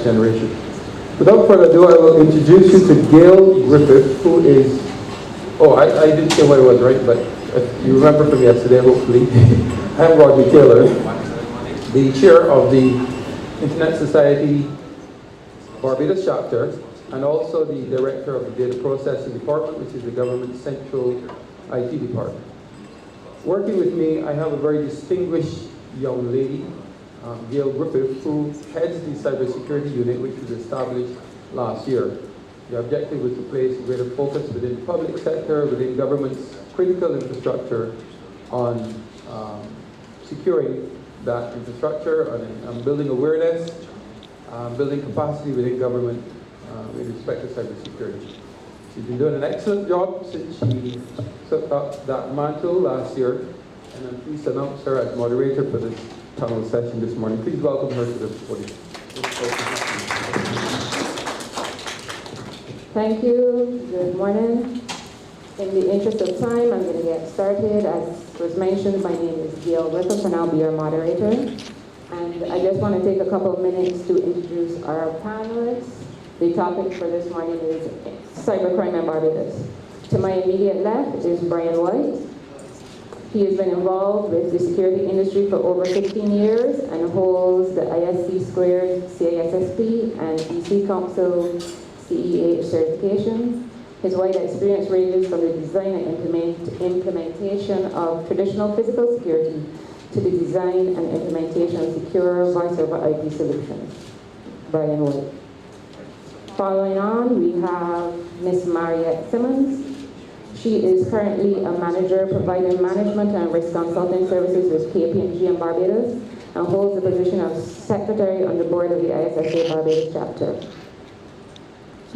generation. Without further ado, I will introduce you to Gail Griffith, who is, I didn't say what it was, right? But if you remember from yesterday, hopefully. I'm Rodney Taylor, the chair of the Internet Society Barbados chapter, and also the director of the Data Processing Department, which is the government's central IT department. Working with me, I have a very distinguished young lady, Gail Griffith, who heads the Cybersecurity Unit, which was established last year. The objective was to place greater focus within the public sector, within government's critical infrastructure on securing that infrastructure and building awareness, building capacity within government with respect to cybersecurity. She's been doing an excellent job since she took up that mantle last year, and I'm pleased to announce her as moderator for this panel session this morning. Please welcome her to the podium. Thank you. Good morning. In the interest of time, I'm going to get started. As was mentioned, my name is Gail Griffith, and I'll be your moderator. And I just want to take a couple of minutes to introduce our panelists. The topic for this morning is cybercrime in Barbados. To my immediate left is Brian White. He has been involved with the security industry for over 15 years and holds the ISC Squared CISSP and EC Council CEA certifications. His wide experience ranges from the design and implementation of traditional physical security to the design and implementation of secure voice-over IP solutions. Brian White. Following on, we have Ms. Mariette Simmons. She is currently a manager providing management and risk consulting services with KPMG in Barbados and holds the position of secretary on the board of the ISSA Barbados chapter.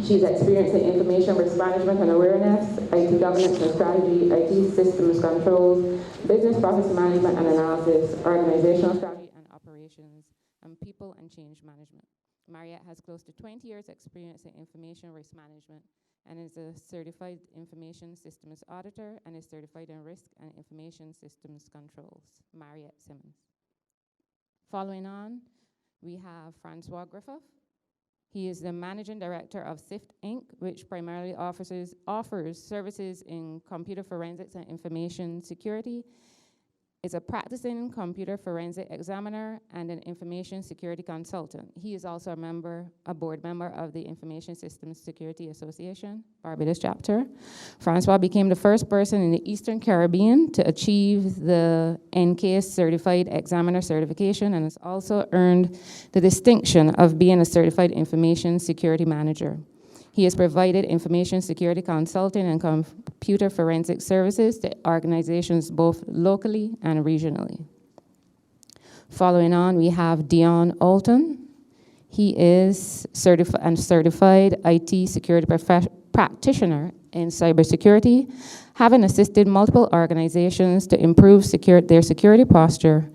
She's experienced in information risk management and awareness, IT governance and strategy, IT systems controls, business process management and analysis, organizational strategy and operations, and people and change management. Mariette has close to 20 years experience in information risk management and is a certified information systems auditor and is certified in risk and information systems controls. Mariette Simmons. Following on, we have Francois Griffith. He is the managing director of SIFT Inc., which primarily offers services in computer forensics and information security. Is a practicing computer forensic examiner and an information security consultant. He is also a board member of the Information Systems Security Association, Barbados chapter. Francois became the first person in the Eastern Caribbean to achieve the NCASE Certified Examiner certification and has also earned the distinction of being a certified information security manager. He has provided information security consulting and computer forensic services to organizations both locally and regionally. Following on, we have Deon Olton. He is certified IT security practitioner in cybersecurity, having assisted multiple organizations to improve their security posture.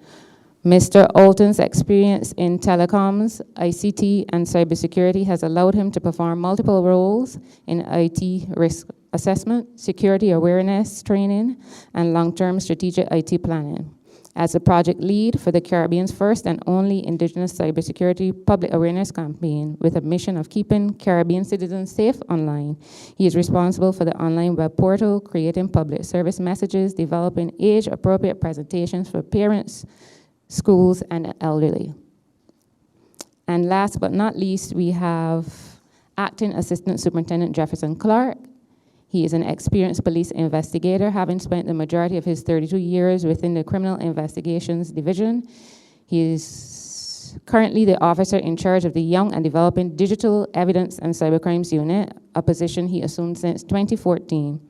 Mr. Olton's experience in telecoms, ICT, and cybersecurity has allowed him to perform multiple roles in IT risk assessment, security awareness training, and long-term strategic IT planning. As a project lead for the Caribbean's first and only Indigenous cybersecurity public awareness campaign with a mission of keeping Caribbean citizens safe online, he is responsible for the online web portal, creating public service messages, developing age-appropriate presentations for parents, schools, and elderly. And last but not least, we have Acting Assistant Superintendent Jefferson Clarke. He is an experienced police investigator, having spent the majority of his 32 years within the Criminal Investigations Division. He is currently the officer in charge of the Young and Developing Digital Evidence and Cybercrimes Unit, a position he assumed since 2014.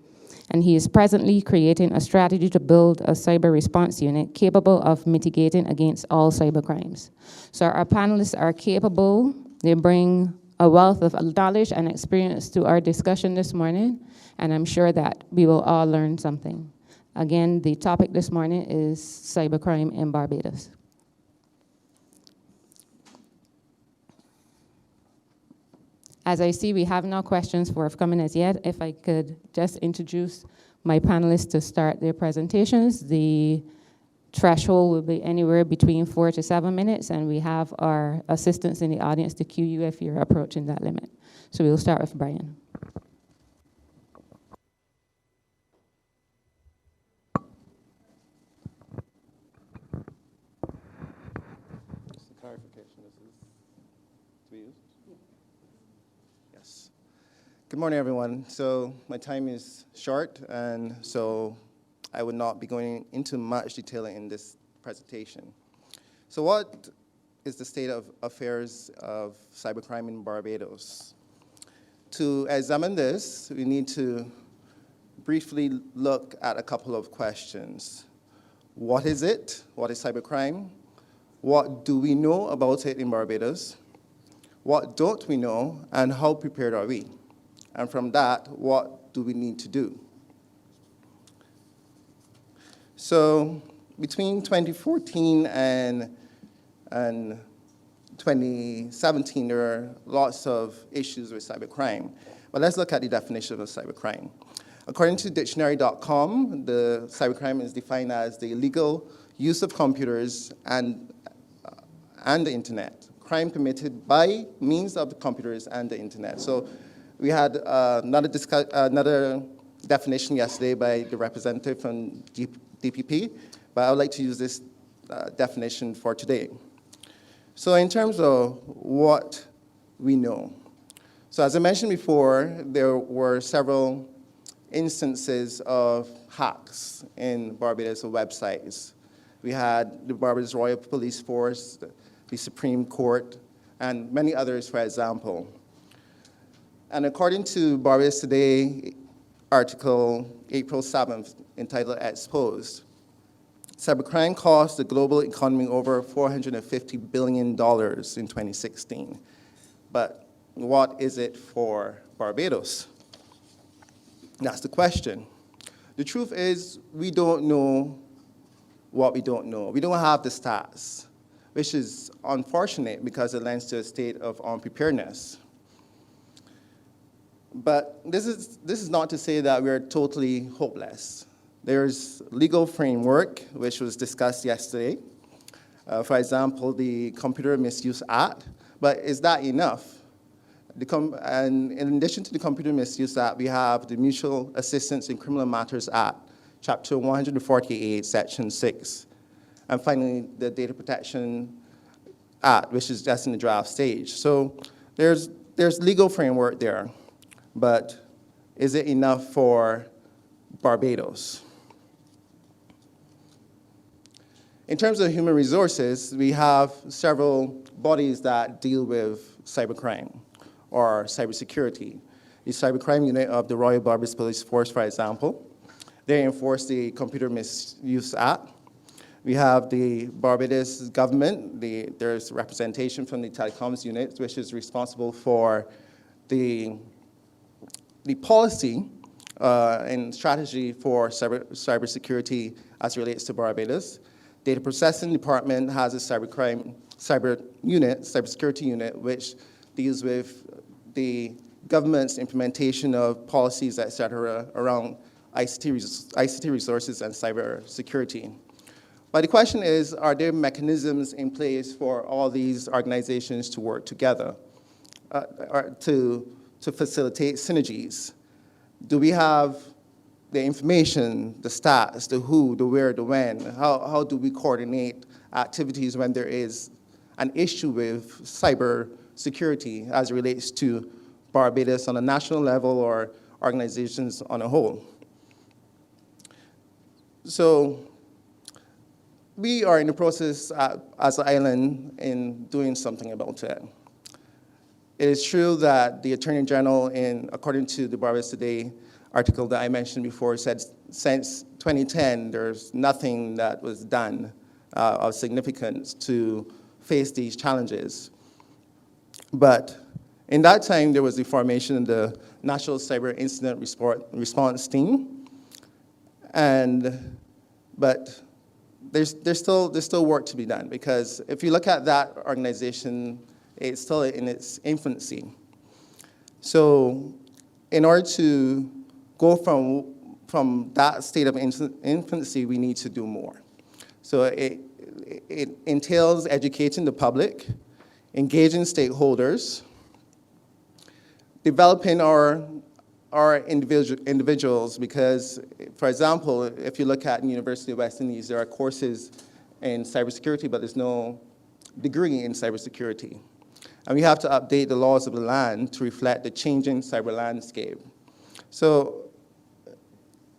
And he is presently creating a strategy to build a cyber response unit capable of mitigating against all cybercrimes. So our panelists are capable. They bring a wealth of knowledge and experience to our discussion this morning, and I'm sure that we will all learn something. Again, the topic this morning is cybercrime in Barbados. As I see, we have no questions forthcoming as yet. If I could just introduce my panelists to start their presentations. The threshold will be anywhere between 4 to 7 minutes, and we have our assistants in the audience to cue you if you're approaching that limit. So we'll start with Brian. Just a clarification, this is to be used? Yes. Good morning, everyone. So my time is short, and so I would not be going into much detail in this presentation. So what is the state of affairs of cybercrime in Barbados? To examine this, we need to briefly look at a couple of questions. What is it? What is cybercrime? What do we know about it in Barbados? What don't we know, and how prepared are we? And from that, what do we need to do? So between 2014 and 2017, there are lots of issues with cybercrime. But let's look at the definition of cybercrime. According to dictionary.com, the cybercrime is defined as the illegal use of computers and the internet. Crime committed by means of the computers and the internet. So we had another definition yesterday by the representative from DPP, but I would like to use this definition for today. So in terms of what we know, so as I mentioned before, there were several instances of hacks in Barbados websites. We had the Barbados Royal Police Force, the Supreme Court, and many others, for example. And according to Barbados Today, article April 7th, entitled Exposed, cybercrime cost the global economy over $450 billion in 2016. But what is it for Barbados? That's the question. The truth is, we don't know what we don't know. We don't have the stats, which is unfortunate because it lends to a state of unpreparedness. But this is not to say that we're totally hopeless. There's legal framework, which was discussed yesterday. For example, the Computer Misuse Act. But is that enough? And in addition to the Computer Misuse Act, we have the Mutual Assistance in Criminal Matters Act, Chapter 148, Section 6. And finally, the Data Protection Act, which is just in the draft stage. So there's legal framework there. But is it enough for Barbados? In terms of human resources, we have several bodies that deal with cybercrime or cybersecurity. The Cybercrime Unit of the Royal Barbados Police Force, for example, they enforce the Computer Misuse Act. We have the Barbados government. There's representation from the Telecoms Unit, which is responsible for the policy and strategy for cybersecurity as relates to Barbados. Data Processing Department has a cybersecurity unit, which deals with the government's implementation of policies, et cetera, around ICT resources and cybersecurity. But the question is, are there mechanisms in place for all these organizations to work together, or to facilitate synergies? Do we have the information, the stats, the who, the where, the when? How do we coordinate activities when there is an issue with cyber security as it relates to Barbados on a national level or organizations on a whole? So we are in the process as an island in doing something about it. It is true that the Attorney General, according to the Barbados Today article that I mentioned before, said since 2010, there's nothing that was done of significance to face these challenges. But in that time, there was the formation of the National Cyber Incident Response Team. But there's still work to be done, because if you look at that organization, it's still in its infancy. So in order to go from that state of infancy, we need to do more. So it entails educating the public, engaging stakeholders, developing our individuals, because, for example, if you look at the University of West Indies, there are courses in cybersecurity, but there's no degree in cybersecurity. And we have to update the laws of the land to reflect the changing cyber landscape. So,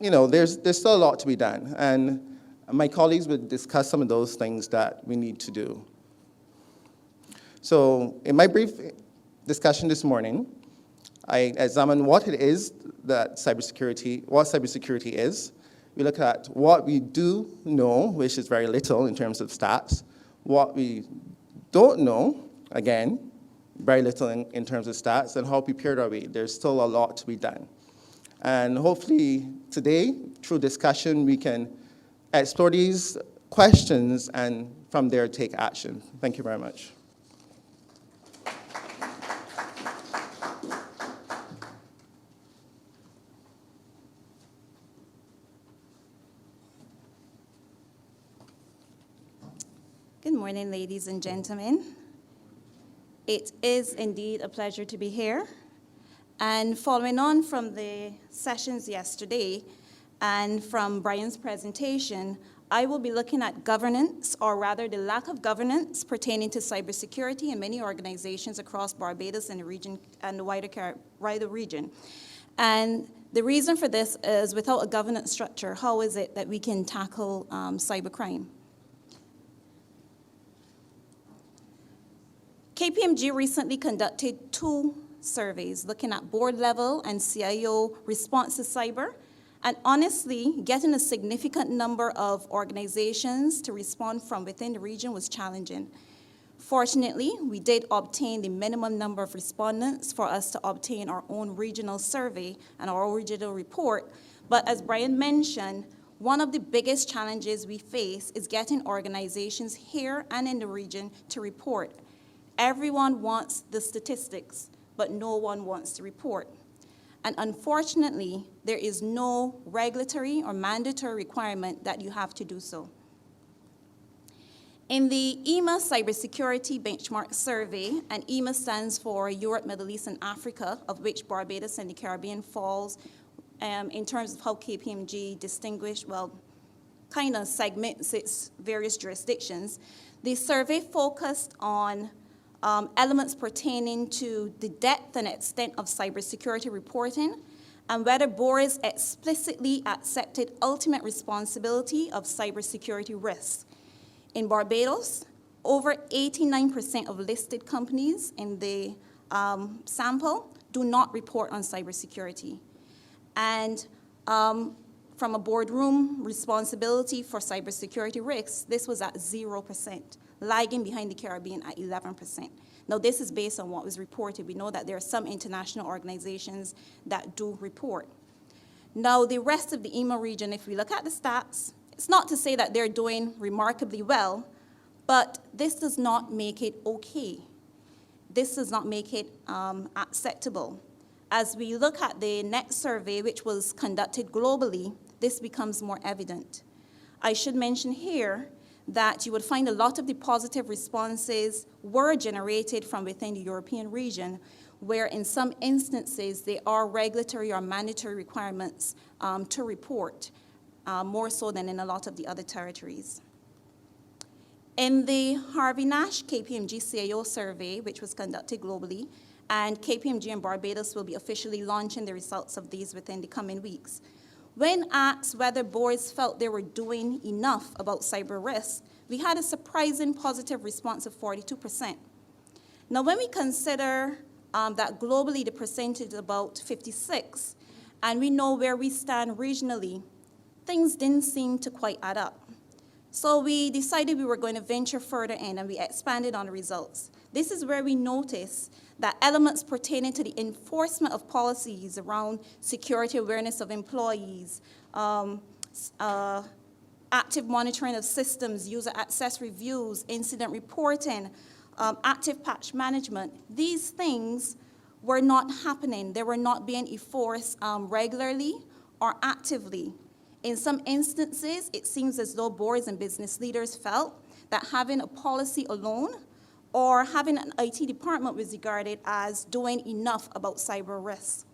you know, there's still a lot to be done. And my colleagues will discuss some of those things that we need to do. So in my brief discussion this morning, I examined what it is that what cybersecurity is. We look at what we do know, which is very little in terms of stats, what we don't know, again, very little in terms of stats, and how prepared are we. There's still a lot to be done. And hopefully today, through discussion, we can explore these questions and from there take action. Thank you very much. Good morning, ladies and gentlemen. It is indeed a pleasure to be here. And following on from the sessions yesterday and from Brian's presentation, I will be looking at governance, or rather the lack of governance pertaining to cybersecurity in many organizations across Barbados and the region and the wider region. And the reason for this is, without a governance structure, how is it that we can tackle cybercrime? KPMG recently conducted 2 surveys looking at board level and CIO response to cyber, and honestly, getting a significant number of organizations to respond from within the region was challenging. Fortunately, we did obtain the minimum number of respondents for us to obtain our own regional survey and our regional report, but as Brian mentioned, one of the biggest challenges we face is getting organizations here and in the region to report. Everyone wants the statistics, but no one wants to report. And unfortunately, there is no regulatory or mandatory requirement that you have to do so. In the IMA Cybersecurity Benchmark Survey, and IMA stands for Europe, Middle East, and Africa, of which Barbados and the Caribbean falls in terms of how KPMG kind of segments its various jurisdictions. The survey focused on elements pertaining to the depth and extent of cybersecurity reporting, and whether boards explicitly accepted ultimate responsibility of cybersecurity risks. In Barbados, over 89% of listed companies in the sample do not report on cybersecurity. And from a boardroom responsibility for cybersecurity risks, this was at 0%. Lagging behind the Caribbean at 11%. Now, this is based on what was reported. We know that there are some international organizations that do report. Now, the rest of the IMA region, if we look at the stats, it's not to say that they're doing remarkably well, but this does not make it okay. This does not make it acceptable. As we look at the next survey, which was conducted globally, this becomes more evident. I should mention here that you would find a lot of the positive responses were generated from within the European region, where in some instances there are regulatory or mandatory requirements to report, more so than in a lot of the other territories. In the Harvey Nash KPMG CIO survey, which was conducted globally, and KPMG and Barbados will be officially launching the results of these within the coming weeks. When asked whether boards felt they were doing enough about cyber risk, we had a surprising positive response of 42%. Now, when we consider that globally the percentage is about 56, and we know where we stand regionally, things didn't seem to quite add up. So we decided we were going to venture further in, and we expanded on the results. This is where we noticed that elements pertaining to the enforcement of policies around security awareness of employees, active monitoring of systems, user access reviews, incident reporting, active patch management, these things were not happening. They were not being enforced regularly or actively. In some instances, it seems as though boards and business leaders felt that having a policy alone or having an IT department was regarded as doing enough about cyber risks.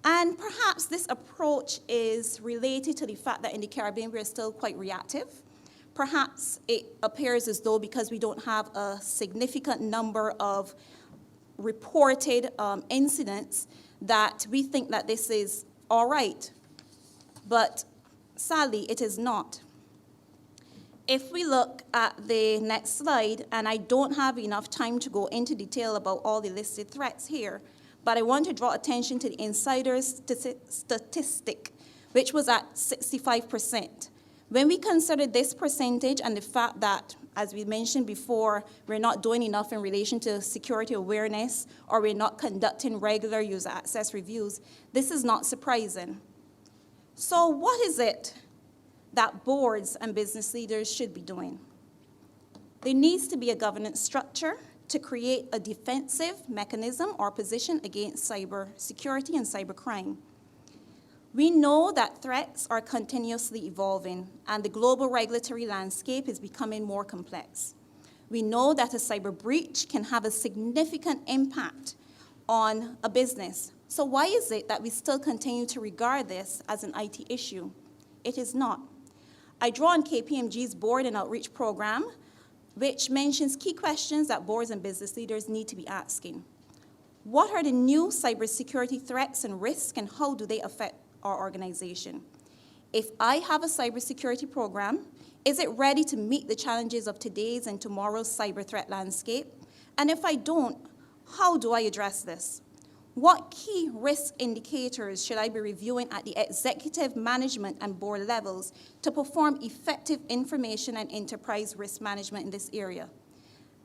And perhaps this approach is related to the fact that in the Caribbean we're still quite reactive. Perhaps it appears as though because we don't have a significant number of reported incidents that we think that this is all right. But sadly, it is not. If we look at the next slide, and I don't have enough time to go into detail about all the listed threats here, but I want to draw attention to the insider's statistic, which was at 65%. When we consider this percentage and the fact that, as we mentioned before, we're not doing enough in relation to security awareness, or we're not conducting regular user access reviews, this is not surprising. So what is it that boards and business leaders should be doing? There needs to be a governance structure to create a defensive mechanism or position against cyber security and cybercrime. We know that threats are continuously evolving, and the global regulatory landscape is becoming more complex. We know that a cyber breach can have a significant impact on a business. So why is it that we still continue to regard this as an IT issue? It is not. I draw on KPMG's Board and Outreach Program, which mentions key questions that boards and business leaders need to be asking. What are the new cybersecurity threats and risks, and how do they affect our organization? If I have a cybersecurity program, is it ready to meet the challenges of today's and tomorrow's cyber threat landscape? And if I don't, how do I address this? What key risk indicators should I be reviewing at the executive management and board levels to perform effective information and enterprise risk management in this area?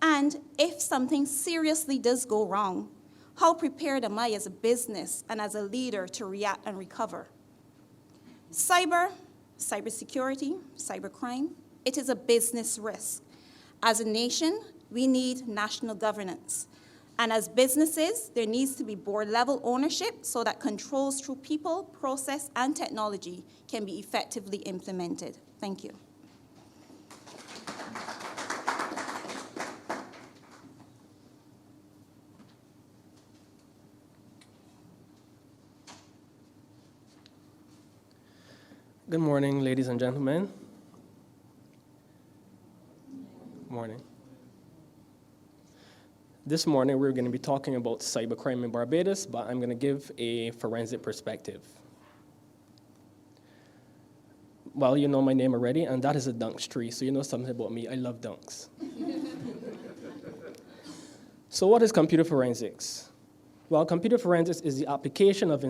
And if something seriously does go wrong, how prepared am I as a business and as a leader to react and recover? Cybersecurity, cybercrime, it is a business risk. As a nation, we need national governance. And as businesses, there needs to be board-level ownership so that controls through people, process, and technology can be effectively implemented. Thank you. Good morning, ladies and gentlemen. Morning. This morning, we're going to be talking about cybercrime in Barbados, but I'm going to give a forensic perspective. Well, you know my name already, and that is a dunks tree, so you know something about me. I love dunks. So what is computer forensics? Well, computer forensics is the application of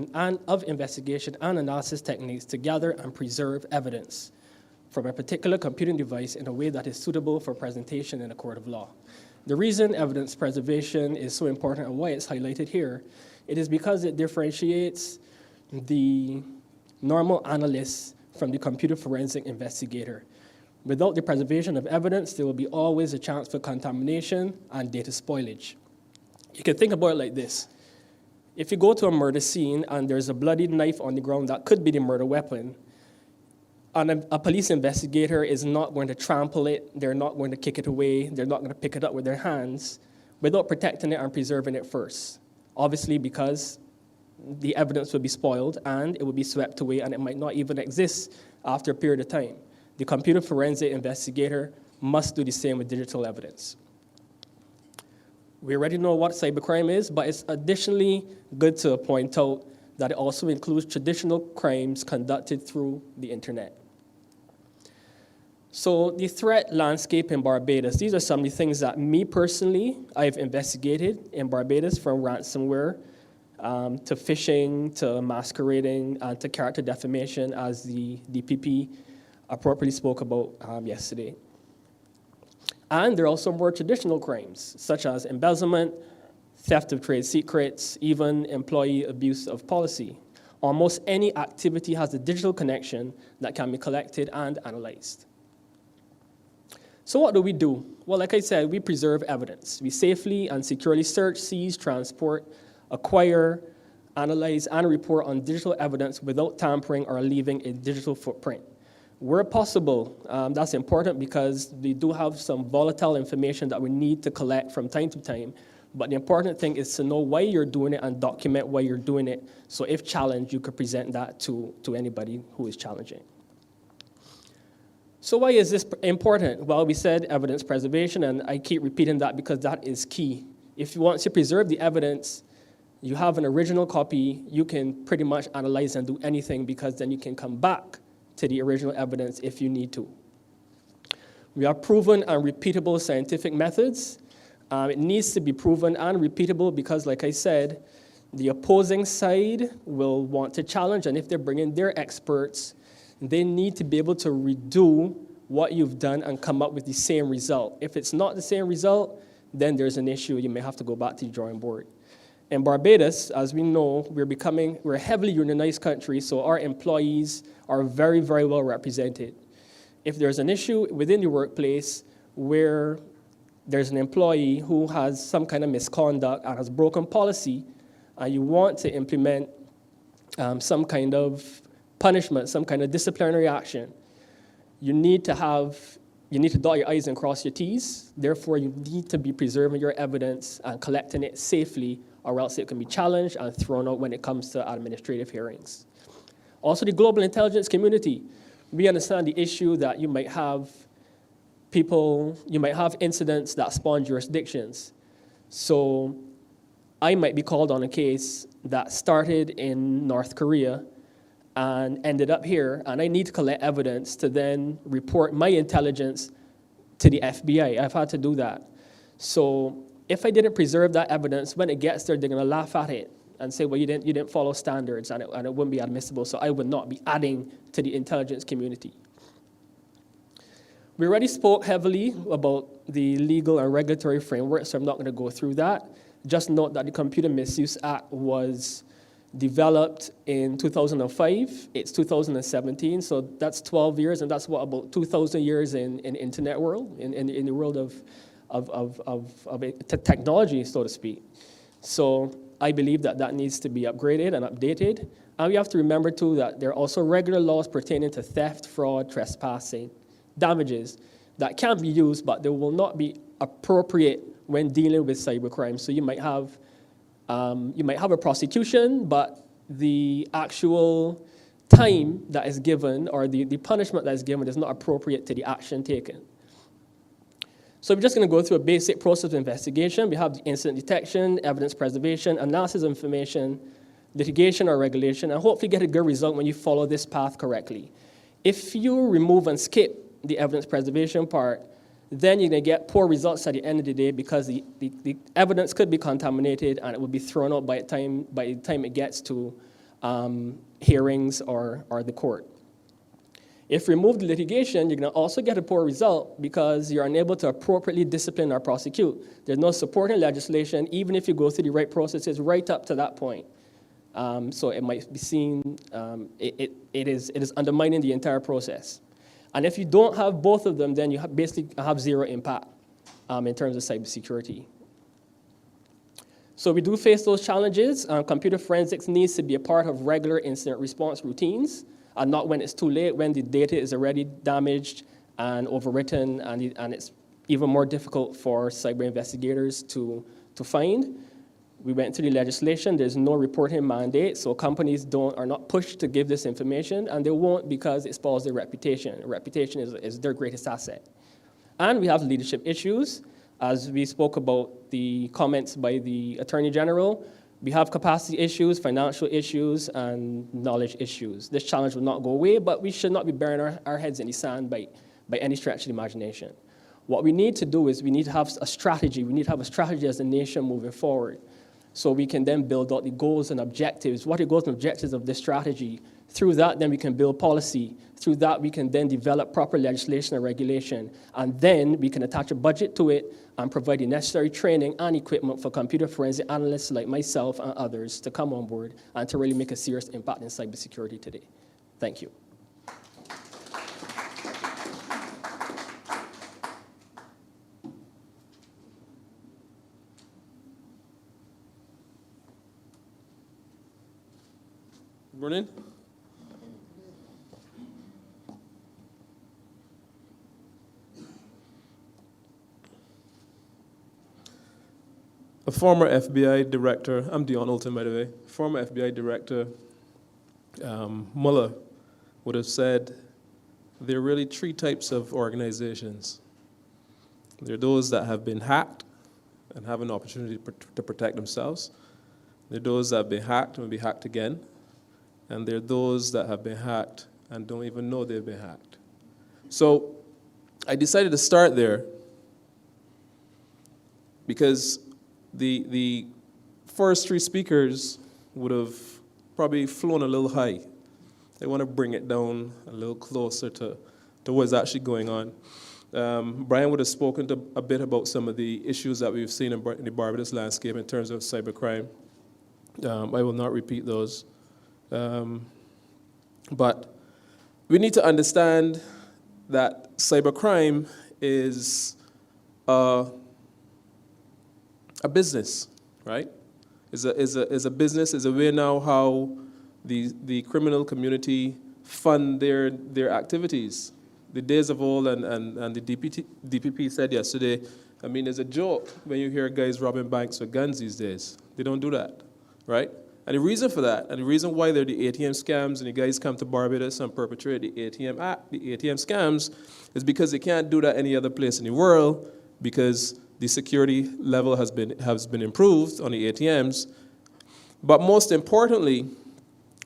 investigation and analysis techniques to gather and preserve evidence from a particular computing device in a way that is suitable for presentation in a court of law. The reason evidence preservation is so important and why it's highlighted here, it is because it differentiates the normal analyst from the computer forensic investigator. Without the preservation of evidence, there will be always a chance for contamination and data spoilage. You can think about it like this. If you go to a murder scene and there's a bloody knife on the ground that could be the murder weapon, and a police investigator is not going to trample it, they're not going to kick it away, they're not going to pick it up with their hands without protecting it and preserving it first. Obviously, because the evidence would be spoiled and it would be swept away and it might not even exist after a period of time. The computer forensic investigator must do the same with digital evidence. We already know what cybercrime is, but it's additionally good to point out that it also includes traditional crimes conducted through the internet. So the threat landscape in Barbados, these are some of the things that me personally, I've investigated in Barbados, from ransomware to phishing, to masquerading, and to character defamation, as the DPP appropriately spoke about yesterday. And there are also more traditional crimes, such as embezzlement, theft of trade secrets, even employee abuse of policy. Almost any activity has a digital connection that can be collected and analyzed. So what do we do? Well, like I said, we preserve evidence. We safely and securely search, seize, transport, acquire, analyze, and report on digital evidence without tampering or leaving a digital footprint. Where possible, that's important because we do have some volatile information that we need to collect from time to time. But the important thing is to know why you're doing it and document why you're doing it. So if challenged, you could present that to anybody who is challenging. So why is this important? Well, we said evidence preservation, and I keep repeating that because that is key. If you want to preserve the evidence, you have an original copy, you can pretty much analyze and do anything because then you can come back to the original evidence if you need to. We have proven and repeatable scientific methods. It needs to be proven and repeatable because, like I said, the opposing side will want to challenge, and if they're bringing their experts, they need to be able to redo what you've done and come up with the same result. If it's not the same result, then there's an issue. You may have to go back to the drawing board. In Barbados, as we know, we're a heavily unionized country, so our employees are very, very well represented. If there's an issue within the workplace where there's an employee who has some kind of misconduct and has broken policy, and you want to implement some kind of punishment, some kind of disciplinary action, you need to dot your I's and cross your T's. Therefore, you need to be preserving your evidence and collecting it safely, or else it can be challenged and thrown out when it comes to administrative hearings. Also, the global intelligence community. We understand the issue that you might have incidents that spawn jurisdictions. So I might be called on a case that started in North Korea and ended up here, and I need to collect evidence to then report my intelligence to the FBI. I've had to do that. So if I didn't preserve that evidence, when it gets there, they're going to laugh at it and say, well, you didn't follow standards, and it wouldn't be admissible, so I would not be adding to the intelligence community. We already spoke heavily about the legal and regulatory framework, so I'm not going to go through that. Just note that the Computer Misuse Act was developed in 2005. It's 2017, so that's 12 years, and that's what, about 2,000 years in internet world, in the world of technology, so to speak. So I believe that needs to be upgraded and updated. And we have to remember, too, that there are also regular laws pertaining to theft, fraud, trespassing, damages that can be used, but they will not be appropriate when dealing with cybercrime. So you might have a prosecution, but the actual time that is given or the punishment that is given is not appropriate to the action taken. So we're just going to go through a basic process of investigation. We have the incident detection, evidence preservation, analysis of information, litigation or regulation, and hopefully get a good result when you follow this path correctly. If you remove and skip the evidence preservation part, then you're going to get poor results at the end of the day because the evidence could be contaminated and it will be thrown out by the time it gets to hearings or the court. If you remove the litigation, you're going to also get a poor result because you're unable to appropriately discipline or prosecute. There's no supporting legislation, even if you go through the right processes right up to that point. So it might be seen, it is undermining the entire process. And if you don't have both of them, then you basically have zero impact in terms of cybersecurity. So we do face those challenges. Computer forensics needs to be a part of regular incident response routines, and not when it's too late, when the data is already damaged and overwritten, and it's even more difficult for cyber investigators to find. We went through the legislation. There's no reporting mandate, so companies are not pushed to give this information, and they won't because it spoils their reputation. Reputation is their greatest asset. And we have leadership issues. As we spoke about the comments by the Attorney General, we have capacity issues, financial issues, and knowledge issues. This challenge will not go away, but we should not be burying our heads in the sand by any stretch of the imagination. What we need to do is we need to have a strategy. We need to have a strategy as a nation moving forward, so we can then build out the goals and objectives. What are the goals and objectives of this strategy? Through that, then we can build policy. Through that, we can then develop proper legislation and regulation. And then we can attach a budget to it and provide the necessary training and equipment for computer forensic analysts like myself and others to come on board and to really make a serious impact in cybersecurity today. Thank you. Morning. A former FBI director, I'm Deon Olton, by the way, former FBI director, Mueller, would have said there are really three types of organizations. There are those that have been hacked and have an opportunity to protect themselves. There are those that have been hacked and will be hacked again. And there are those that have been hacked and don't even know they've been hacked. So I decided to start there because the first three speakers would have probably flown a little high. They want to bring it down a little closer to what's actually going on. Brian would have spoken a bit about some of the issues that we've seen in the Barbados landscape in terms of cybercrime. I will not repeat those. But we need to understand that cybercrime is a business, right? Is a business, is a way now how the criminal community fund their activities. The days of old, and the DPP said yesterday, I mean, it's a joke when you hear guys robbing banks with guns these days. They don't do that, right? And the reason for that, and the reason why they're the ATM scams and the guys come to Barbados and perpetrate the ATM scams is because they can't do that any other place in the world because the security level has been improved on the ATMs. But most importantly,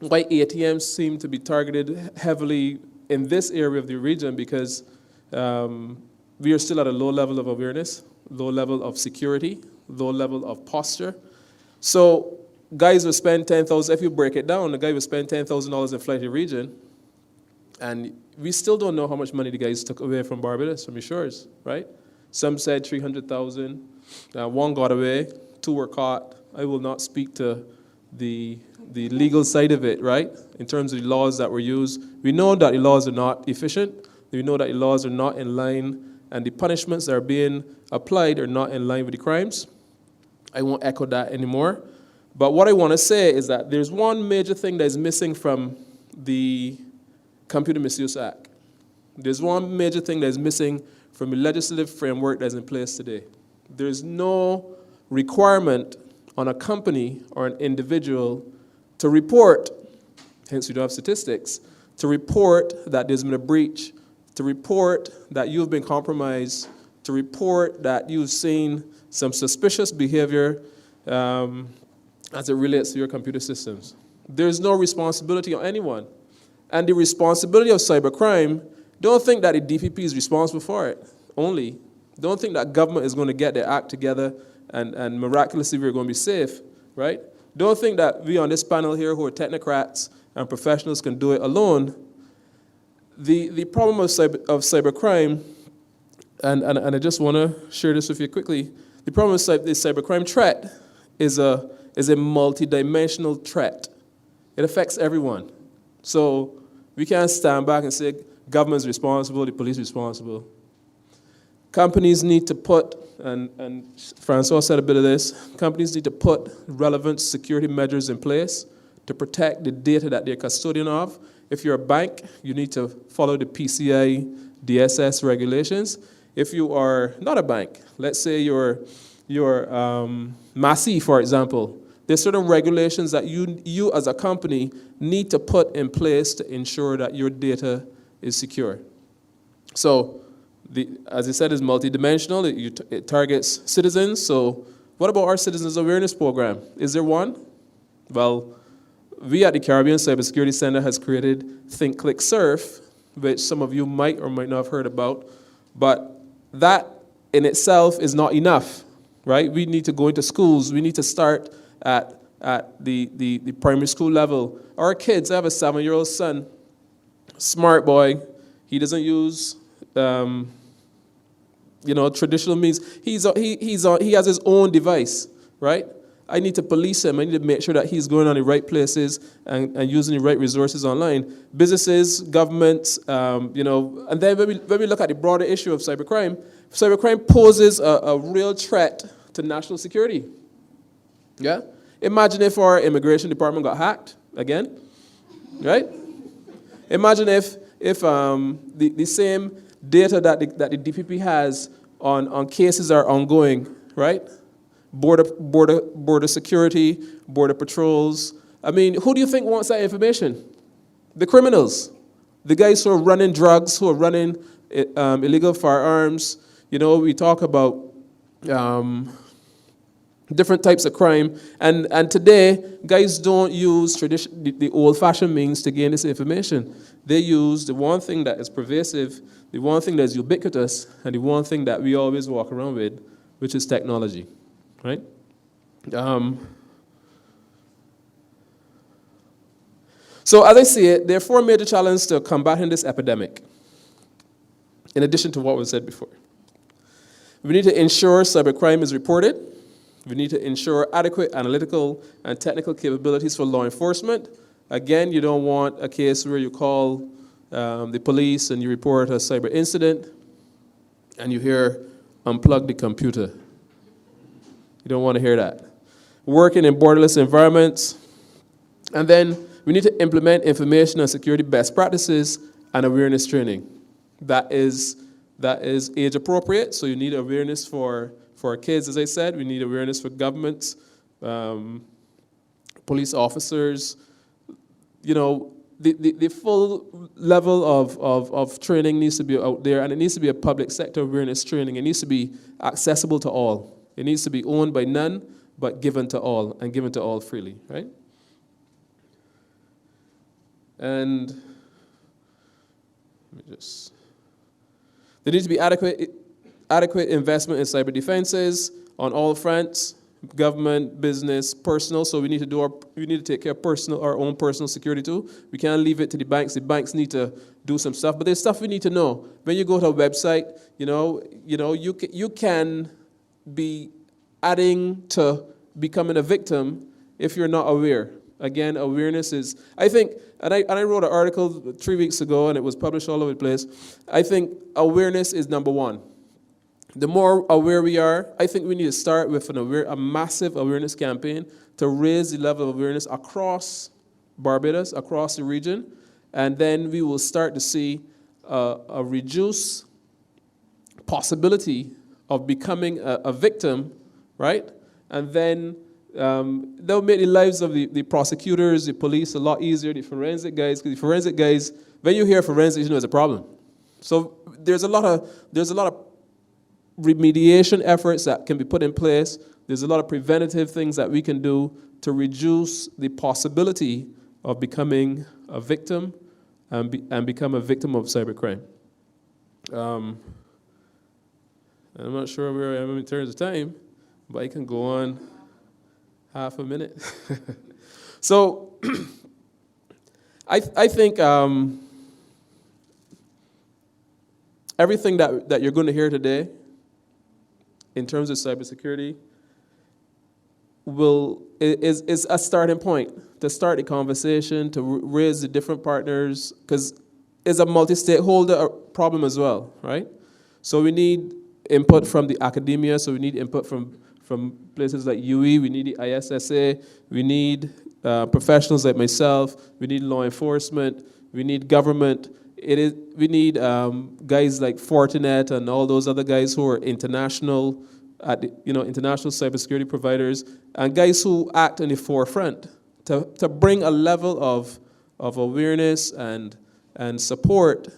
why ATMs seem to be targeted heavily in this area of the region because we are still at a low level of awareness, low level of security, low level of posture. So guys will spend $10,000, if you break it down, the guy will spend $10,000 in flight to the region, and we still don't know how much money the guys took away from Barbados, from the shores, right? Some said 300,000, one got away, 2 were caught. I will not speak to the legal side of it, right? In terms of the laws that were used. We know that the laws are not efficient. We know that the laws are not in line, and the punishments that are being applied are not in line with the crimes. I won't echo that anymore. But what I want to say is that there's one major thing that is missing from the Computer Misuse Act. There's one major thing that is missing from the legislative framework that's in place today. There's no requirement on a company or an individual to report, hence we don't have statistics, to report that there's been a breach, to report that you've been compromised, to report that you've seen some suspicious behavior as it relates to your computer systems. There's no responsibility on anyone. And the responsibility of cybercrime, don't think that the DPP is responsible for it only. Don't think that government is going to get their act together and miraculously we're going to be safe, right? Don't think that we on this panel here who are technocrats and professionals can do it alone. The problem of cybercrime, and I just want to share this with you quickly, the problem with the cybercrime threat is a multidimensional threat. It affects everyone. So we can't stand back and say government's responsible, the police responsible. Companies need to put, and Francois said a bit of this, companies need to put relevant security measures in place to protect the data that they're custodian of. If you're a bank, you need to follow the PCI DSS regulations. If you are not a bank, let's say you're Massey, for example, there's certain regulations that you as a company need to put in place to ensure that your data is secure. So, as I said, it's multidimensional. It targets citizens. So what about our Citizens Awareness Program? Is there one? Well, we at the Caribbean Cybersecurity Center has created Think, Click, Surf, which some of you might or might not have heard about. But that in itself is not enough, right? We need to go into schools. We need to start at the primary school level. Our kids, I have a 7-year-old son, smart boy. He doesn't use traditional means. He has his own device, right? I need to police him. I need to make sure that he's going on the right places and using the right resources online. Businesses, governments, and then when we look at the broader issue of cybercrime poses a real threat to national security. Yeah? Imagine if our immigration department got hacked again. right? Imagine if the same data that the DPP has on cases are ongoing, right? Border security, border patrols. I mean, who do you think wants that information? The criminals, the guys who are running drugs, who are running illegal firearms. You know, we talk about different types of crime, and today guys don't use the old-fashioned means to gain this information. They use the one thing that is pervasive, the one thing that is ubiquitous, and the one thing that we always walk around with, which is technology, right? So as I see it, there are four major challenges to combating this epidemic, in addition to what was said before. We need to ensure cybercrime is reported. We need to ensure adequate analytical and technical capabilities for law enforcement. Again, you don't want a case where you call the police and you report a cyber incident and you hear, unplug the computer. You don't want to hear that. Working in borderless environments. And then we need to implement information and security best practices and awareness training. That is age appropriate, so you need awareness for kids, as I said. We need awareness for governments, police officers. You know, the full level of training needs to be out there, and it needs to be a public sector awareness training. It needs to be accessible to all. It needs to be owned by none, but given to all, and given to all freely, right? And let me just... There needs to be adequate investment in cyber defenses on all fronts, government, business, personal. So we need to take care of our own personal security too. We can't leave it to the banks. The banks need to do some stuff, but there's stuff we need to know. When you go to a website, you can be adding to becoming a victim if you're not aware. Again, awareness is, I think, and I wrote an article 3 weeks ago, and it was published all over the place. I think awareness is number one. The more aware we are, I think we need to start with a massive awareness campaign to raise the level of awareness across Barbados, across the region, and then we will start to see a reduced possibility of becoming a victim, right? And then they'll make the lives of the prosecutors, the police a lot easier, the forensic guys, because the forensic guys, when you hear forensics, you know it's a problem. So there's a lot of remediation efforts that can be put in place. There's a lot of preventative things that we can do to reduce the possibility of becoming a victim and become a victim of cybercrime. I'm not sure where I am in terms of time, but I can go on half a minute. So I think everything that you're going to hear today in terms of cybersecurity is a starting point to start the conversation, to raise the different partners, because it's a multi-stakeholder problem as well, right? So we need input from the academia, so we need input from places like UE, we need the ISSA, we need professionals like myself, we need law enforcement, we need government, we need guys like Fortinet and all those other guys who are international, international cybersecurity providers, and guys who act in the forefront to bring a level of awareness and support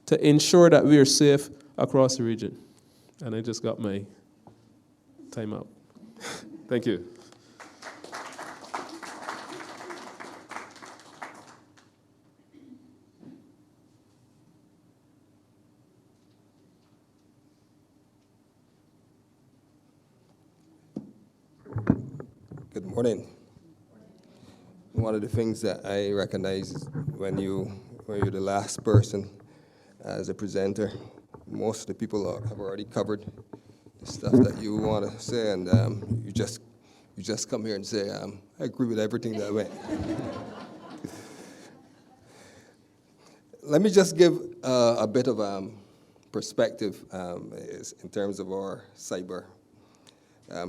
to ensure that we are safe across the region. And I just got my time out. Thank you. Good morning. One of the things that I recognize is when you're the last person as a presenter, most of the people have already covered the stuff that you want to say, and you just come here and say, I agree with everything that went. Let me just give a bit of perspective in terms of our cyber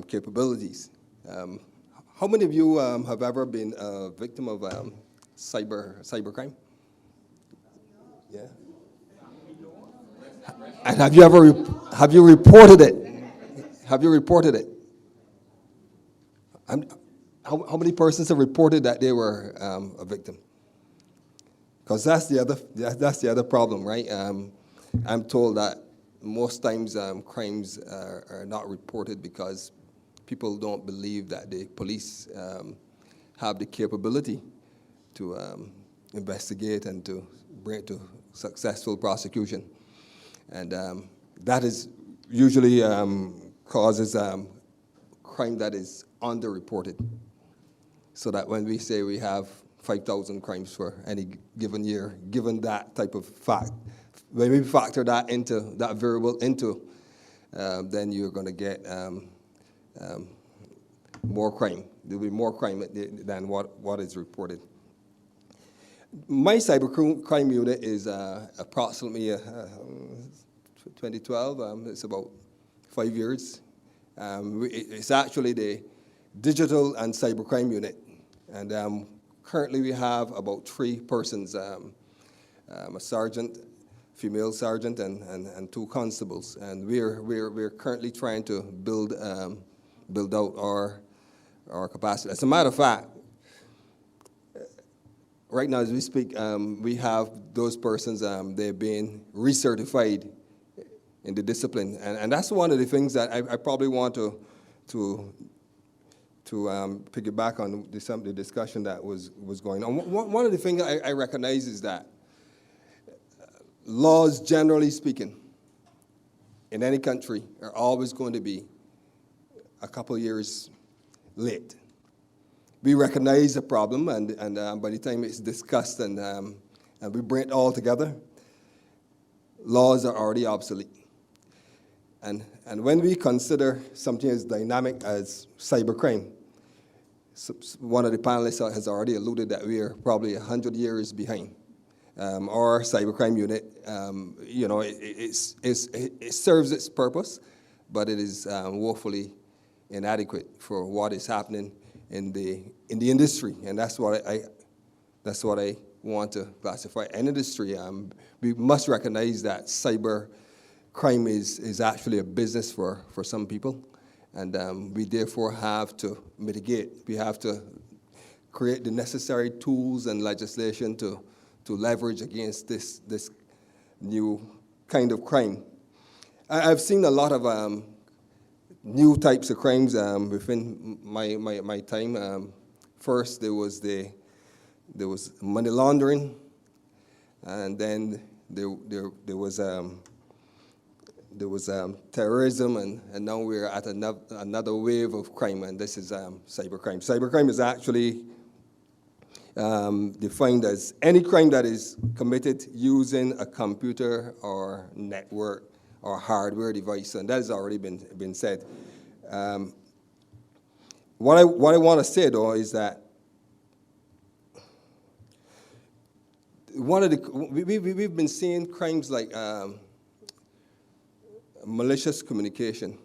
capabilities. How many of you have ever been a victim of cybercrime? Yeah. And have you reported it? Have you reported it? How many persons have reported that they were a victim? Because that's the other problem, right? I'm told that most times crimes are not reported because people don't believe that the police have the capability to investigate and to bring it to successful prosecution. And that is usually causes crime that is underreported. So that when we say we have 5,000 crimes for any given year, given that type of fact, when we factor that into, that variable into, then you're going to get more crime. There'll be more crime than what is reported. My cybercrime unit is approximately 2012. It's about 5 years. It's actually the digital and cybercrime unit. And currently we have about 3 persons, a sergeant, female sergeant, and 2 constables. And we're currently trying to build out our capacity. As a matter of fact, right now as we speak, we have those persons, they're being recertified in the discipline. And that's one of the things that I probably want to piggyback on the discussion that was going on. One of the things I recognize is that laws, generally speaking, in any country are always going to be a couple years late. We recognize the problem, and by the time it's discussed and we bring it all together, laws are already obsolete. And when we consider something as dynamic as cybercrime, one of the panelists has already alluded that we are probably 100 years behind. Our cybercrime unit, it serves its purpose, but it is woefully inadequate for what is happening in the industry, and that's what I want to classify. An industry, we must recognize that cyber crime is actually a business for some people, and we therefore have to mitigate. We have to create the necessary tools and legislation to leverage against this new kind of crime. I've seen a lot of new types of crimes within my time. First, there was money laundering, and then there was terrorism, and now we're at another wave of crime, and this is cybercrime. Cybercrime is actually defined as any crime that is committed using a computer or network or hardware device, and that has already been said. What I want to say though is that we've been seeing crimes like malicious communication.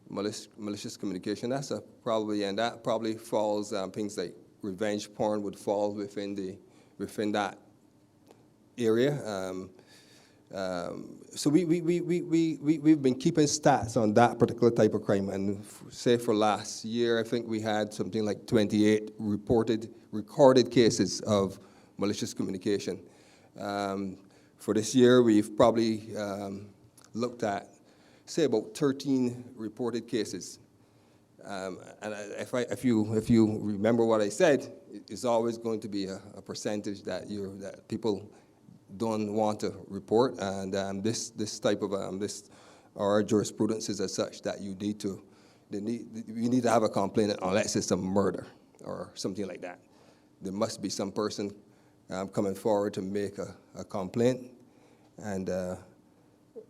Malicious communication. That probably falls things like revenge porn would fall within that area. So we've been keeping stats on that particular type of crime, and say for last year, I think we had something like 28 recorded cases of malicious communication. For this year, we've probably looked at, say, about 13 reported cases. And if you remember what I said, it's always going to be a percentage that people don't want to report, and this type of our jurisprudence is as such that you need to have a complainant unless it's a murder or something like that. There must be some person coming forward to make a complaint, and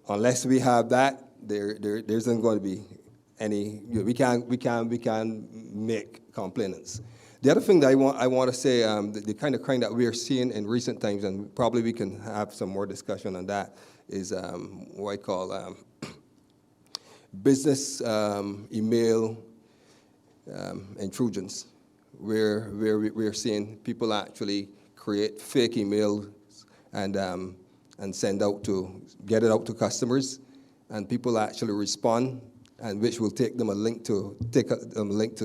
unless we have that, there isn't going to be any. We can make complainants. The other thing that I want to say, the kind of crime that we are seeing in recent times, and probably we can have some more discussion on that, is what I call business email intrusions. where we're seeing people actually create fake emails and send out to, get it out to customers, and people actually respond, and which will take them a link to,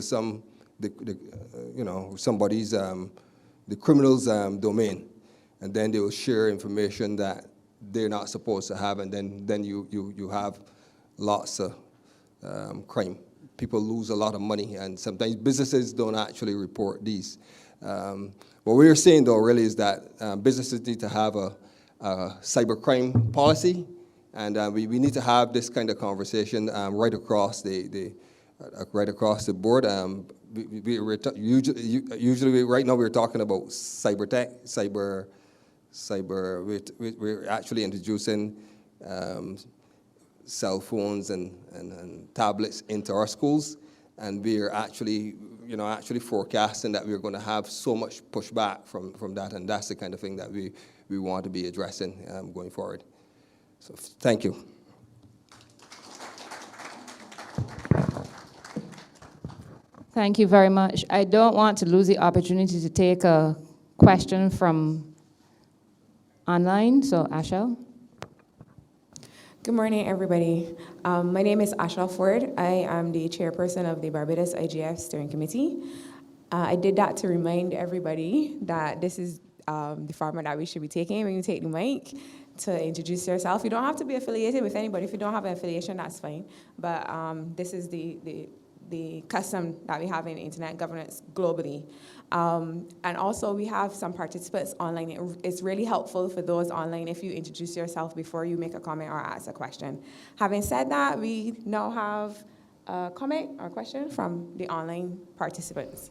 some, somebody's, the criminal's domain, and then they will share information that they're not supposed to have, and then you have lots of crime. People lose a lot of money, and sometimes businesses don't actually report these. What we're saying, though, really is that businesses need to have a cybercrime policy, and we need to have this kind of conversation right across the board. Usually, right now, we're talking about cyber tech, we're actually introducing cell phones and tablets into our schools, and we're actually forecasting that we're going to have so much pushback from that, and that's the kind of thing that we want to be addressing going forward. So thank you. Thank you very much. I don't want to lose the opportunity to take a question from online, so Ashel. Good morning, everybody. My name is Ashel Ford. I am the chairperson of the Barbados IGF Steering Committee. I did that to remind everybody that this is the format that we should be taking when you take the mic, to introduce yourself. You don't have to be affiliated with anybody. If you don't have an affiliation, that's fine. But this is the custom that we have in internet governance globally. And also we have some participants online. It's really helpful for those online if you introduce yourself before you make a comment or ask a question. Having said that, we now have a comment or question from the online participants.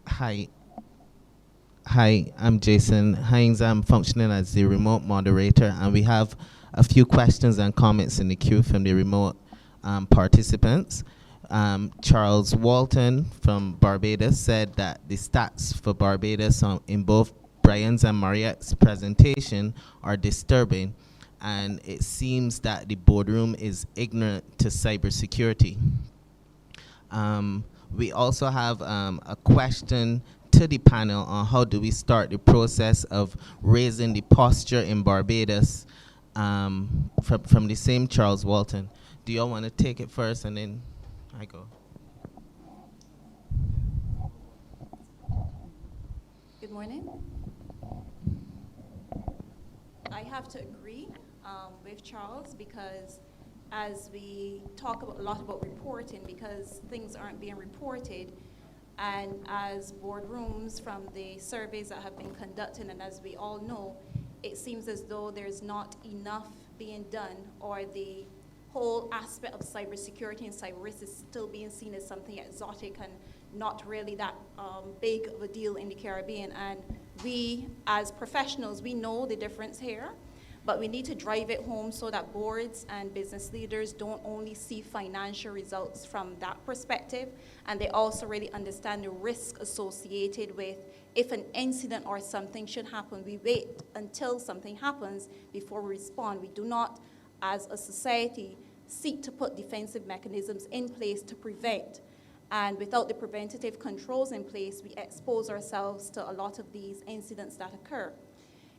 Hi, I'm Jason Hines. I'm functioning as the remote moderator, and we have a few questions and comments in the queue from the remote participants. Charles Walton from Barbados said that the stats for Barbados in both Brian's and Mariette's presentation are disturbing, and it seems that the boardroom is ignorant to cybersecurity. We also have a question to the panel on how do we start the process of raising the posture in Barbados from the same Charles Walton. Do you all want to take it first and then I go? Good morning. I have to agree with Charles, because as we talk a lot about reporting, because things aren't being reported, and as boardrooms from the surveys that have been conducted, and as we all know, it seems as though there's not enough being done, or the whole aspect of cybersecurity and cyber risk is still being seen as something exotic and not really that big of a deal in the Caribbean. And we, as professionals, we know the difference here, but we need to drive it home so that boards and business leaders don't only see financial results from that perspective, and they also really understand the risk associated with if an incident or something should happen. We wait until something happens before we respond. We do not, as a society, seek to put defensive mechanisms in place to prevent. And without the preventative controls in place, we expose ourselves to a lot of these incidents that occur.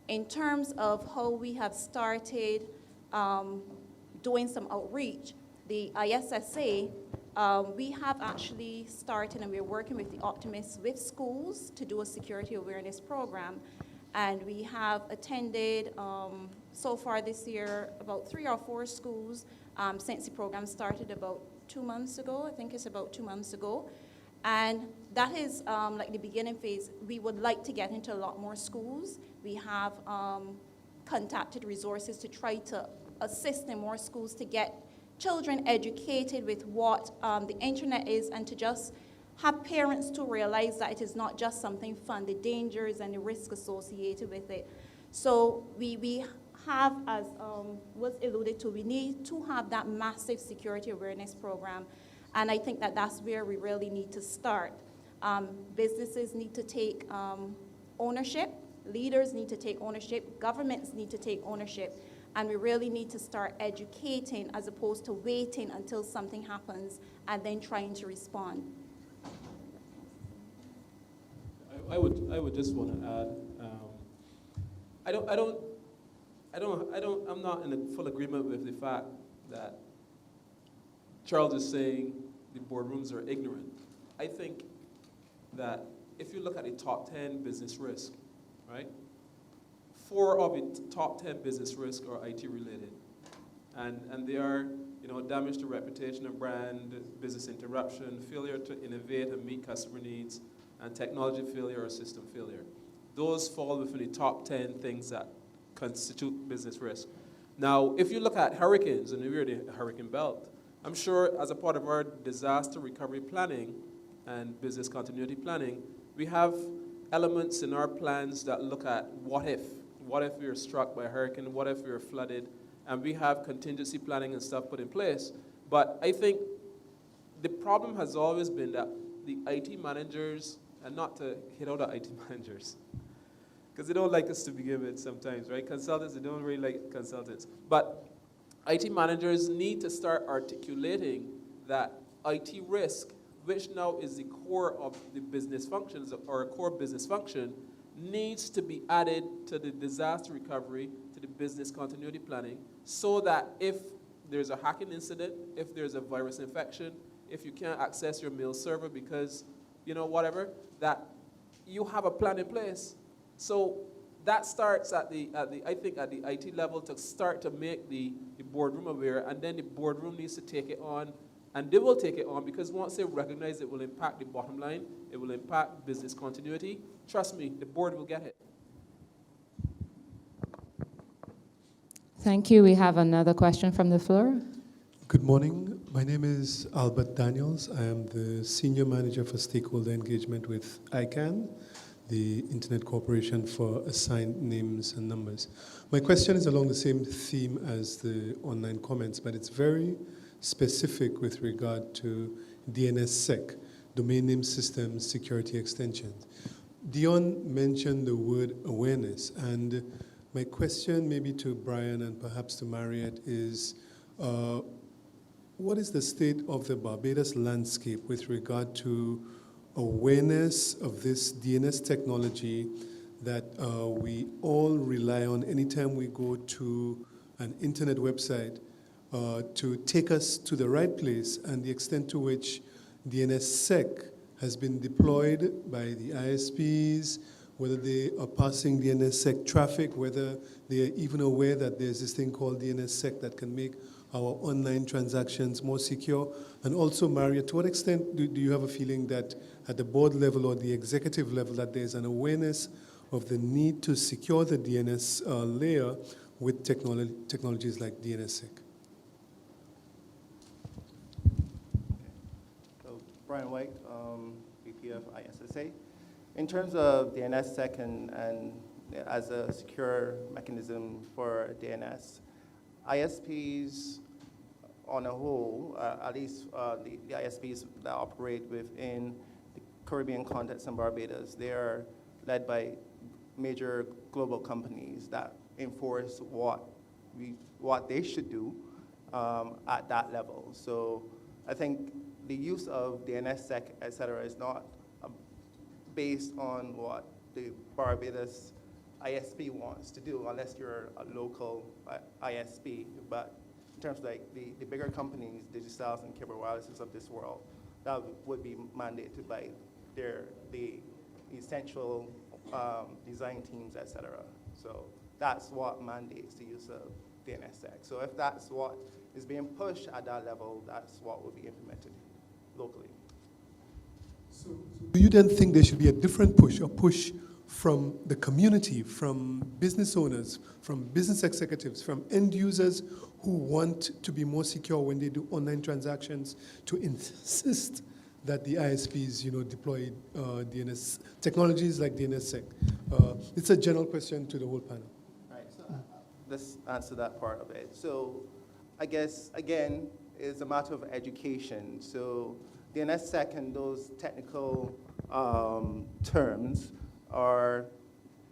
In terms of how we have started doing some outreach, the ISSA, we have actually started, and we're working with the Optimists with schools to do a security awareness program. And we have attended, so far this year, about 3 or 4 schools since the program started about 2 months ago. I think it's about 2 months ago. And that is like the beginning phase. We would like to get into a lot more schools. We have contacted resources to try to assist in more schools to get children educated with what the internet is, and to just have parents to realize that it is not just something fun, the dangers and the risk associated with it. So we have, as was alluded to, we need to have that massive security awareness program. And I think that that's where we really need to start. Businesses need to take ownership, leaders need to take ownership, governments need to take ownership, and we really need to start educating as opposed to waiting until something happens and then trying to respond. I would just want to add, I'm not in full agreement with the fact that Charles is saying the boardrooms are ignorant. I think that if you look at the top 10 business risk, right? 4 of the top 10 business risks are IT related. And they are, damage to reputation and brand, business interruption, failure to innovate and meet customer needs, and technology failure or system failure. Those fall within the top 10 things that constitute business risk. Now, if you look at hurricanes, and we're the hurricane belt, I'm sure as a part of our disaster recovery planning and business continuity planning, we have elements in our plans that look at what if we were struck by a hurricane, what if we were flooded, and we have contingency planning and stuff put in place. But I think the problem has always been that the IT managers, and not to hit out the IT managers, because they don't like us to begin with sometimes, right? Consultants, they don't really like consultants. But IT managers need to start articulating that IT risk, which now is the core of the business functions, or a core business function, needs to be added to the disaster recovery, to the business continuity planning, so that if there's a hacking incident, if there's a virus infection, if you can't access your mail server because, whatever, that you have a plan in place. So that starts at the IT level to start to make the boardroom aware, and then the boardroom needs to take it on, and they will take it on, because once they recognize it will impact the bottom line, it will impact business continuity, trust me, the board will get it. Thank you. We have another question from the floor. Good morning. My name is Albert Daniels. I am the Senior Manager for Stakeholder Engagement with ICANN, the Internet Corporation for Assigned Names and Numbers. My question is along the same theme as the online comments, but it's very specific with regard to DNSSEC, Domain Name System Security Extensions. Deon mentioned the word awareness, and my question maybe to Brian and perhaps to Mariette is, what is the state of the Barbados landscape with regard to awareness of this DNS technology that we all rely on anytime we go to an internet website to take us to the right place, and the extent to which DNSSEC has been deployed by the ISPs, whether they are passing DNSSEC traffic, whether they are even aware that there's this thing called DNSSEC that can make our online transactions more secure. And also, Mariette, to what extent do you have a feeling that at the board level or the executive level that there's an awareness of the need to secure the DNS layer with technologies like DNSSEC? So, Brian White, VP of ISSA. In terms of DNSSEC and as a secure mechanism for DNS, ISPs on a whole, at least the ISPs that operate within the Caribbean context and Barbados, they are led by major global companies that enforce what they should do at that level. So I think the use of DNSSEC, et cetera, is not based on what the Barbados ISP wants to do, unless you're a local ISP. But in terms of like the bigger companies, Digicels and Cable Wirelesses of this world, that would be mandated by the essential design teams, et cetera. So that's what mandates the use of DNSSEC. So if that's what is being pushed at that level, that's what will be implemented locally. So do you then think there should be a different push, a push from the community, from business owners, from business executives, from end users who want to be more secure when they do online transactions, to insist that the ISPs, deploy DNS technologies like DNSSEC? It's a general question to the whole panel. Right. So let's answer that part of it. So I guess again, it's a matter of education. So DNSSEC and those technical terms are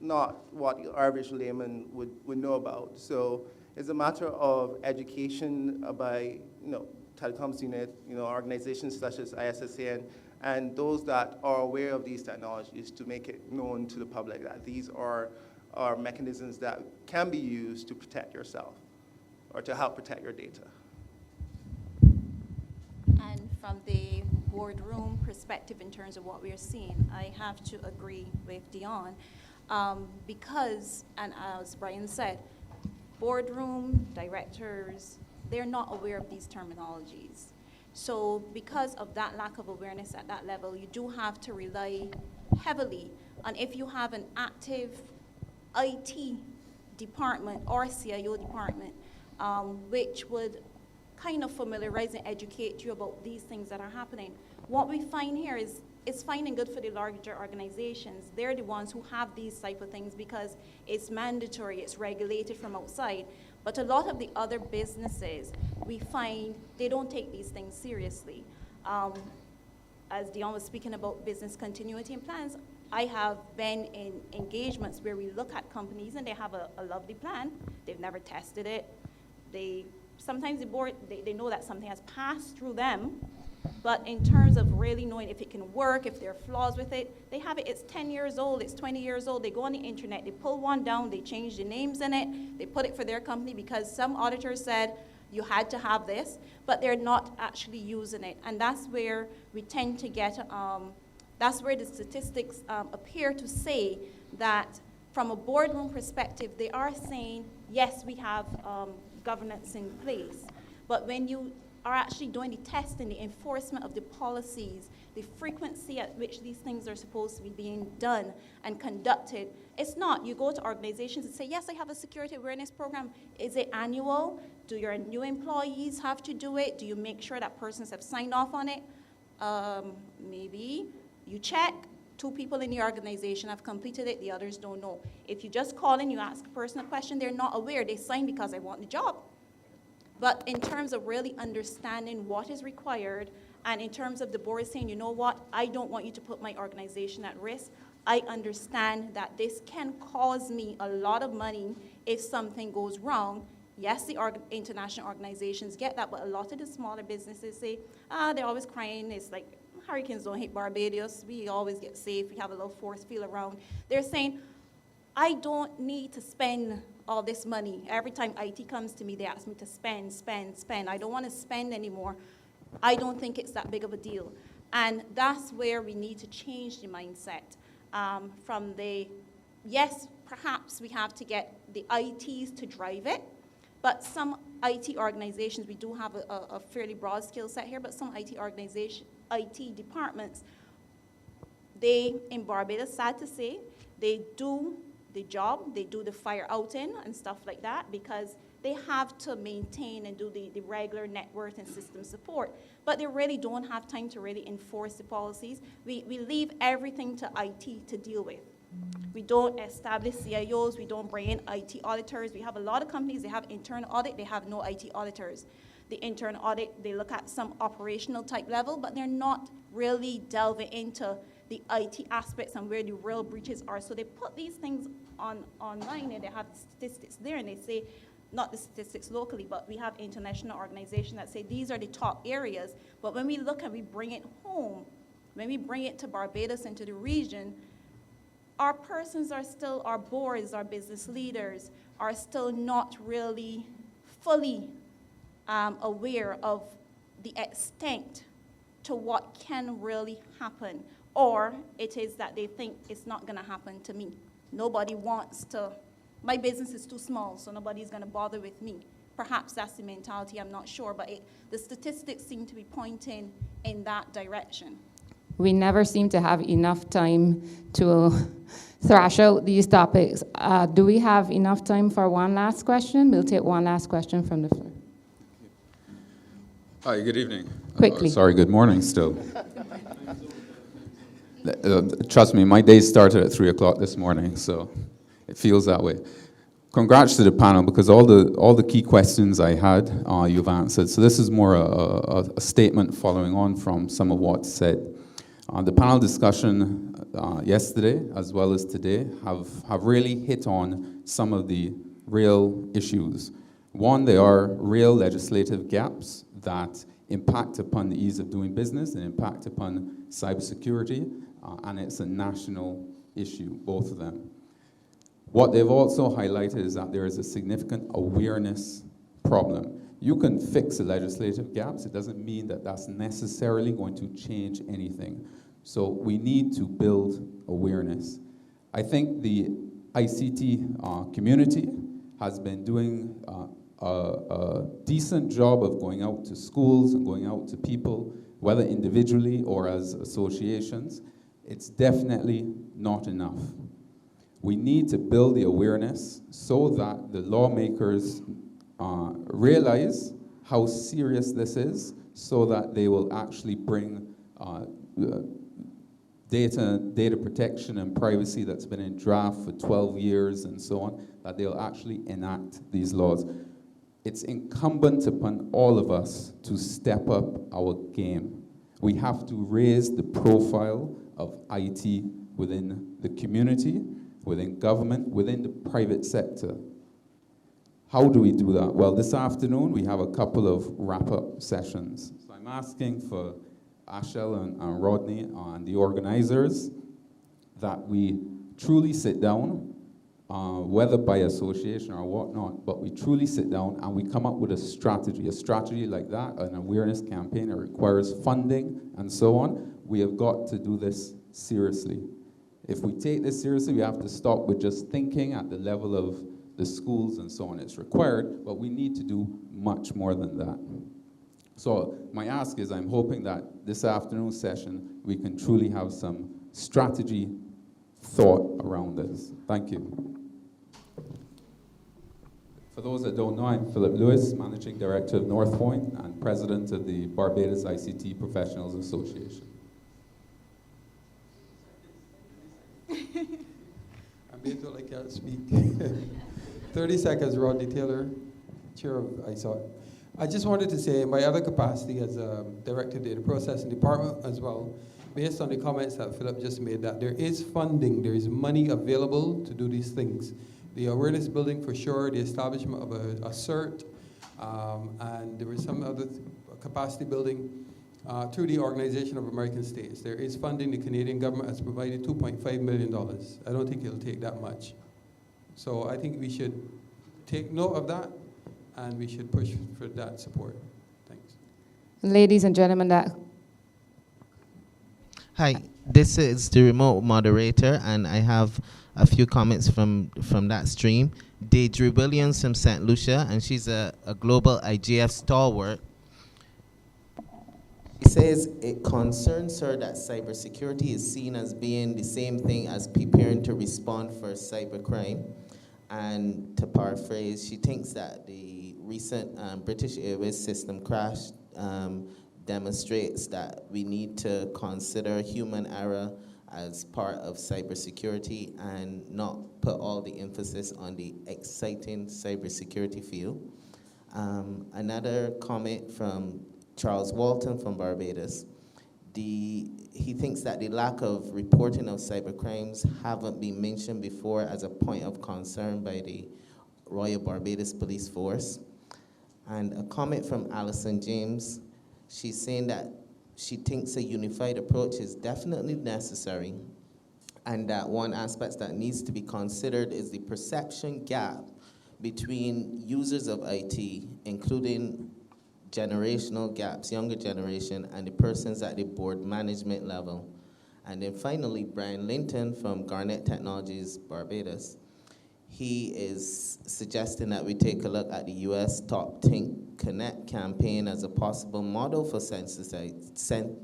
not what the average layman would know about. So it's a matter of education by, telecoms unit, organizations such as ISSA and those that are aware of these technologies to make it known to the public that these are mechanisms that can be used to protect yourself or to help protect your data. And from the boardroom perspective in terms of what we're seeing, I have to agree with Deon because, and as Brian said, boardroom directors, they're not aware of these terminologies. So because of that lack of awareness at that level, you do have to rely heavily on if you have an active IT department or CIO department, which would kind of familiarize and educate you about these things that are happening. What we find here is it's fine and good for the larger organizations. They're the ones who have these type of things because it's mandatory, it's regulated from outside. But a lot of the other businesses, we find they don't take these things seriously. As Deon was speaking about business continuity and plans, I have been in engagements where we look at companies and they have a lovely plan. They've never tested it. Sometimes the board, they know that something has passed through them, but in terms of really knowing if it can work, if there are flaws with it, they have it, it's 10 years old, it's 20 years old, they go on the internet, they pull one down, they change the names in it, they put it for their company because some auditors said you had to have this, but they're not actually using it. And that's where we tend to get, that's where the statistics appear to say that from a boardroom perspective, they are saying, yes, we have governance in place, but when you are actually doing the testing, the enforcement of the policies, the frequency at which these things are supposed to be being done and conducted, it's not. You go to organizations and say, yes, I have a security awareness program. Is it annual? Do your new employees have to do it? Do you make sure that persons have signed off on it? Maybe. You check. 2 people in the organization have completed it, the others don't know. If you just call in, you ask a person a question, they're not aware. They sign because I want the job. But in terms of really understanding what is required, and in terms of the board saying, you know what, I don't want you to put my organization at risk. I understand that this can cause me a lot of money if something goes wrong. Yes, the international organizations get that, but a lot of the smaller businesses say, they're always crying. It's like, hurricanes don't hit Barbados. We always get safe. We have a little force field around. They're saying, I don't need to spend all this money. Every time IT comes to me, they ask me to spend. I don't want to spend anymore. I don't think it's that big of a deal. And that's where we need to change the mindset from the, yes, perhaps we have to get the ITs to drive it, but some IT organizations, we do have a fairly broad skill set here, but some IT departments, they, in Barbados, sad to say, they do the job, they do the fire outing and stuff like that because they have to maintain and do the regular network and system support. But they really don't have time to really enforce the policies. We leave everything to IT to deal with. We don't establish CIOs, we don't bring in IT auditors. We have a lot of companies, they have internal audit, they have no IT auditors. The internal audit, they look at some operational type level, but they're not really delving into the IT aspects and where the real breaches are. So they put these things online and they have statistics there and they say, not the statistics locally, but we have international organizations that say these are the top areas. But when we look and we bring it home, when we bring it to Barbados and to the region, our persons are still, our boards, our business leaders are still not really fully aware of the extent to what can really happen, or it is that they think it's not going to happen to me. Nobody wants to, my business is too small, so nobody's going to bother with me. Perhaps that's the mentality, I'm not sure, but the statistics seem to be pointing in that direction. We never seem to have enough time to thrash out these topics. Do we have enough time for one last question? We'll take one last question from the floor. Hi, good evening. Quickly. Sorry, good morning still. Trust me, my day started at 3 o'clock this morning, so it feels that way. Congrats to the panel, because all the key questions I had, you've answered. So this is more a statement following on from some of what's said. The panel discussion yesterday, as well as today, have really hit on some of the real issues. One, there are real legislative gaps that impact upon the ease of doing business, an impact upon cybersecurity, and it's a national issue, both of them. What they've also highlighted is that there is a significant awareness problem. You can fix the legislative gaps. It doesn't mean that that's necessarily going to change anything. So we need to build awareness. I think the ICT community has been doing a decent job of going out to schools and going out to people, whether individually or as associations. It's definitely not enough. We need to build the awareness so that the lawmakers realize how serious this is, so that they will actually bring data protection and privacy that's been in draft for 12 years and so on, that they'll actually enact these laws. It's incumbent upon all of us to step up our game. We have to raise the profile of IT within the community, within government, within the private sector. How do we do that? Well, this afternoon we have a couple of wrap-up sessions. So I'm asking for Ashel and Rodney and the organizers that we truly sit down, whether by association or whatnot, but we truly sit down and we come up with a strategy like that, an awareness campaign that requires funding and so on. We have got to do this seriously. If we take this seriously, we have to stop with just thinking at the level of the schools and so on. It's required, but we need to do much more than that. So my ask is, I'm hoping that this afternoon session, we can truly have some strategy thought around this. Thank you. For those that don't know, I'm Philip Lewis, Managing Director of North Point and President of the Barbados ICT Professionals Association. I'm being told I can't speak. 30 seconds, Rodney Taylor, Chair of ISSA. I just wanted to say, in my other capacity as Director of Data Processing Department as well, based on the comments that Philip just made, that there is funding, there is money available to do these things. The awareness building for sure, the establishment of a CERT, and there was some other capacity building through the Organization of American States. There is funding. The Canadian government has provided $2.5 million. I don't think it'll take that much. So I think we should take note of that, and we should push for that support. Thanks. Ladies and gentlemen, Hi, this is the remote moderator, and I have a few comments from that stream. Deidre Williams from St. Lucia, and she's a global IGF stalwart. She says it concerns her that cybersecurity is seen as being the same thing as preparing to respond for cybercrime. And to paraphrase, she thinks that the recent British Airways system crash demonstrates that we need to consider human error as part of cybersecurity and not put all the emphasis on the exciting cybersecurity field. Another comment from Charles Walton from Barbados. He thinks that the lack of reporting of cybercrimes haven't been mentioned before as a point of concern by the Royal Barbados Police Force. And a comment from Alison James. She's saying that she thinks a unified approach is definitely necessary, and that one aspect that needs to be considered is the perception gap between users of IT, including generational gaps, younger generation, and the persons at the board management level. And then finally, Brian Linton from Garnet Technologies, Barbados. He is suggesting that we take a look at the US Top Think Connect campaign as a possible model for sensitization,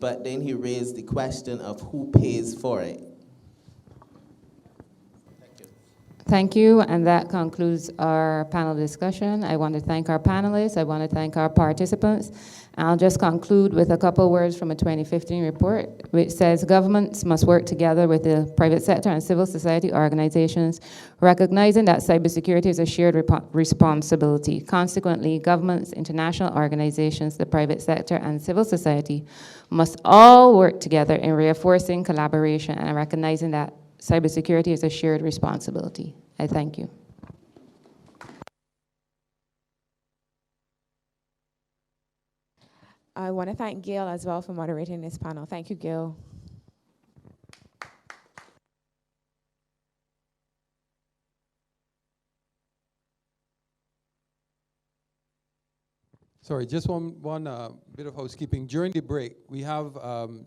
but then he raised the question of who pays for it. thank you, and that concludes our panel discussion. I want to thank our panelists. I want to thank our participants. I'll just conclude with a couple words from a 2015 report, which says governments must work together with the private sector and civil society organizations, recognizing that cybersecurity is a shared responsibility. Consequently, governments, international organizations, the private sector, and civil society must all work together in reinforcing collaboration and recognizing that cybersecurity is a shared responsibility. I thank you. I want to thank Gail as well for moderating this panel. Thank you, Gail. Sorry, just one bit of housekeeping. During the break, we have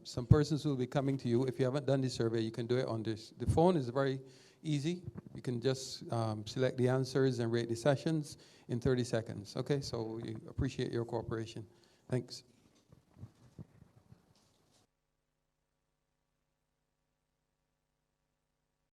some persons who will be coming to you. If you haven't done the survey, you can do it on this. The phone is very easy. You can just select the answers and rate the sessions in 30 seconds. Okay, so we appreciate your cooperation. Thanks.